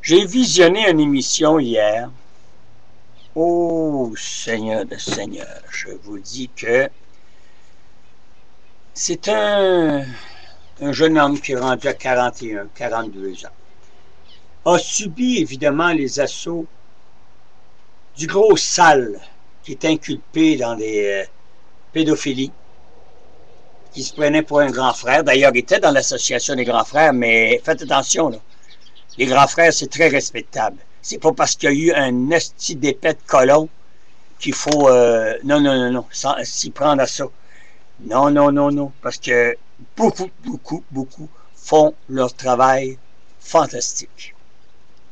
J'ai visionné une émission hier. Oh, Seigneur de Seigneur, je vous dis que c'est un jeune homme qui est rendu à 41, 42 ans. A subi évidemment les assauts du gros sale qui est inculpé dans des pédophilies, qui se prenait pour un grand frère. D'ailleurs, il était dans l'association des grands frères, mais faites attention, là. Les grands frères, c'est très respectable. C'est pas parce qu'il y a eu un esti d'épais de colon qu'il faut... non, s'y prendre à ça. Non, parce que beaucoup font leur travail fantastique.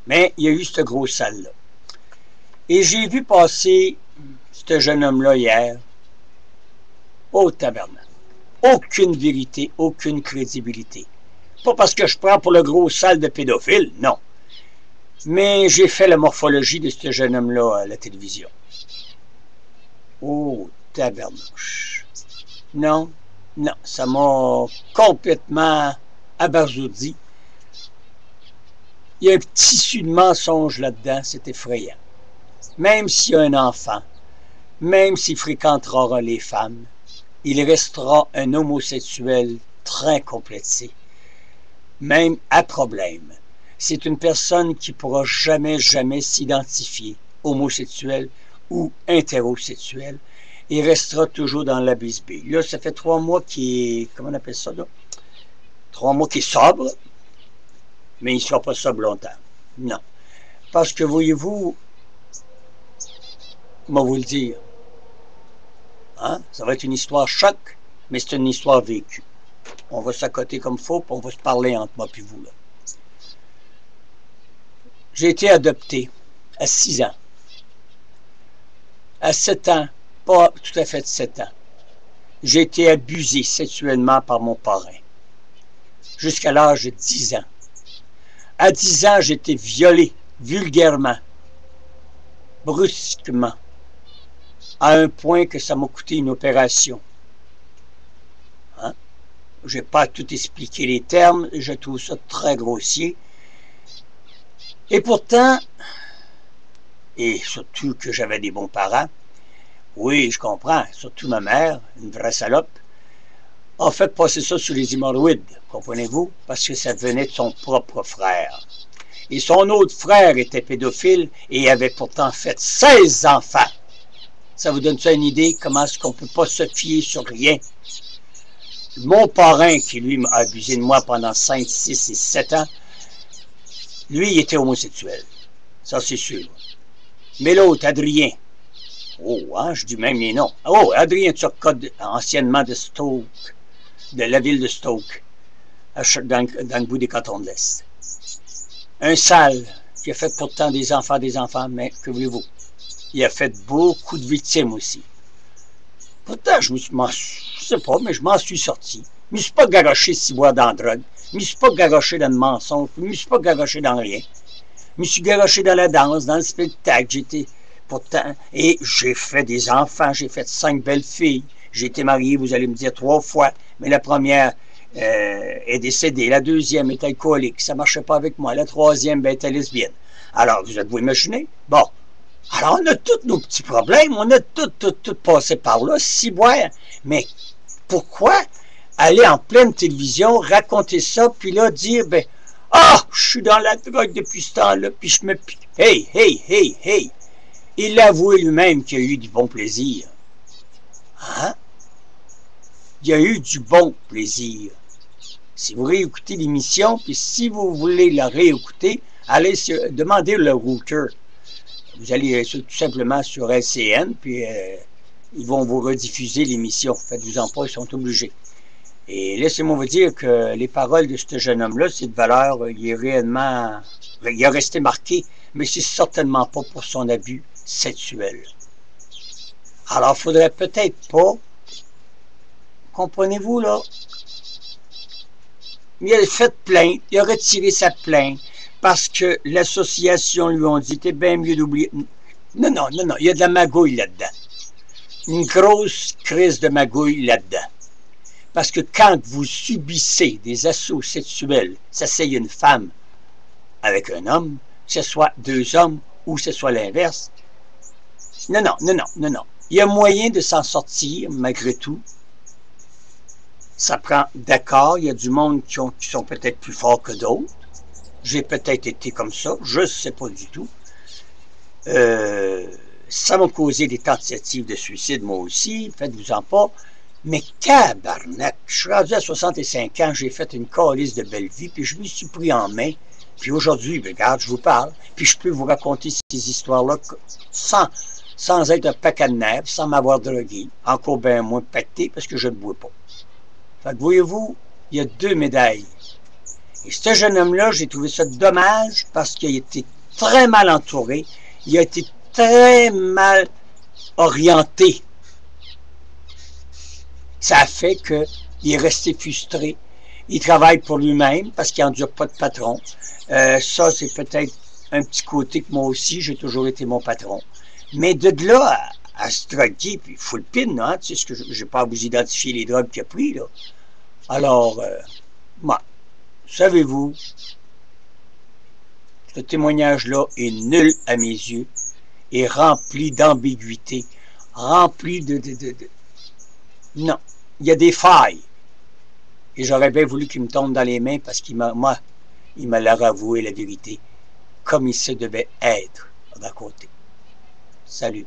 Mais il y a eu ce gros sale-là. Et j'ai vu passer ce jeune homme-là hier. Oh, tabarnak. Aucune vérité, aucune crédibilité. Pas parce que je prends pour le gros sale de pédophile, non. Mais j'ai fait la morphologie de ce jeune homme-là à la télévision. Oh, tabarnouche. Non, ça m'a complètement abasourdi. Il y a un tissu de mensonge là-dedans, c'est effrayant. Même s'il y a un enfant, même s'il fréquentera les femmes, il restera un homosexuel très complété, même à problème. C'est une personne qui ne pourra jamais s'identifier homosexuel ou hétérosexuel. Il restera toujours dans la bisbille. Là, ça fait 3 mois qu'il est... Comment on appelle ça, là? 3 mois qu'il est sobre, mais il ne sera pas sobre longtemps. Non. Parce que, voyez-vous, moi vous le dire, hein? Ça va être une histoire choc, mais c'est une histoire vécue. On va s'accoter comme il faut, puis on va se parler entre moi et vous, là. J'ai été adopté à 6 ans. À 7 ans, pas tout à fait 7 ans, j'ai été abusé sexuellement par mon parrain. Jusqu'à l'âge de 10 ans. À 10 ans, j'ai été violé vulgairement, brusquement, à un point que ça m'a coûté une opération. Hein? Je n'ai pas tout expliqué les termes, je trouve ça très grossier. Et pourtant, et surtout que j'avais des bons parents, oui, je comprends, surtout ma mère, une vraie salope, a fait passer ça sur les hémorroïdes, comprenez-vous, parce que ça venait de son propre frère. Et son autre frère était pédophile et avait pourtant fait 16 enfants. Ça vous donne ça une idée, comment est-ce qu'on ne peut pas se fier sur rien? Mon parrain, qui lui a abusé de moi pendant 5, 6 et 7 ans, lui, il était homosexuel. Ça, c'est sûr. Mais l'autre, Adrien, oh, hein, je dis même les noms. Oh, Adrien Turcotte, anciennement de Stoke, de la ville de Stoke, dans le bout des cantons de l'Est. Un sale qui a fait pourtant des enfants, mais que voulez-vous? Il a fait beaucoup de victimes aussi. Pourtant, je sais pas, mais je m'en suis sorti. Je me suis pas garoché si boire dans la drogue. Je me suis pas garoché dans le mensonge. Je me suis pas garoché dans rien. Je me suis garoché dans la danse, dans le spectacle. J'étais pourtant... Et j'ai fait des enfants. J'ai fait 5 belles filles. J'ai été marié, vous allez me dire, 3 fois. Mais la première est décédée. La deuxième est alcoolique. Ça marchait pas avec moi. La troisième ben, était lesbienne. Alors, vous imaginez? Bon. Alors, on a tous nos petits problèmes. On a tout passé par là, si boire. Mais pourquoi aller en pleine télévision, raconter ça, puis là, dire, ben, ah, je suis dans la drogue depuis ce temps-là, puis je me... Hey! Il a avoué lui-même qu'il a eu du bon plaisir. Hein? Il a eu du bon plaisir. Si vous réécoutez l'émission, puis si vous voulez la réécouter, allez demander le router. Vous allez tout simplement sur LCN, puis ils vont vous rediffuser l'émission. Faites-vous-en pas, ils sont obligés. Et laissez-moi vous dire que les paroles de ce jeune homme-là, c'est de valeur, il est réellement... Il a resté marqué, mais c'est certainement pas pour son abus sexuel. Alors, il faudrait peut-être pas... Comprenez-vous, là? Il a fait plainte, il a retiré sa plainte, parce que l'association lui a dit, t'es bien mieux d'oublier... Non, il y a de la magouille là-dedans. Une grosse crise de magouille là-dedans. Parce que quand vous subissez des assauts sexuels, ça c'est une femme avec un homme, ce soit deux hommes ou que ce soit l'inverse. Non, non, non, non, non, non. Il y a moyen de s'en sortir, malgré tout. Ça prend, d'accord, il y a du monde qui sont peut-être plus forts que d'autres. J'ai peut-être été comme ça, je ne sais pas du tout. Ça m'a causé des tentatives de suicide, moi aussi, faites-vous-en pas. Mais tabarnak, je suis rendu à 65 ans, j'ai fait une calice de belle vie, puis je me suis pris en main. Puis aujourd'hui, regarde, je vous parle, puis je peux vous raconter ces histoires-là sans être un paquet de nerfs, sans m'avoir drogué, encore bien moins pacté, parce que je ne bois pas. Fait que voyez-vous, il y a deux médailles. Et ce jeune homme-là, j'ai trouvé ça dommage, parce qu'il a été très mal entouré, il a été très mal orienté. Ça a fait qu'il est resté frustré. Il travaille pour lui-même parce qu'il n'endure pas de patron. Ça, c'est peut-être un petit côté que moi aussi, j'ai toujours été mon patron. Mais de là à se droguer, puis full pin, hein, tu sais, je n'ai pas à vous identifier les drogues qu'il a pris, là. Alors, moi, savez-vous, ce témoignage-là est nul à mes yeux, est rempli d'ambiguïté, rempli de... Non, il y a des failles. Et j'aurais bien voulu qu'il me tombe dans les mains parce qu'il m'a leur avoué la vérité, comme il se devait être raconté. Salut.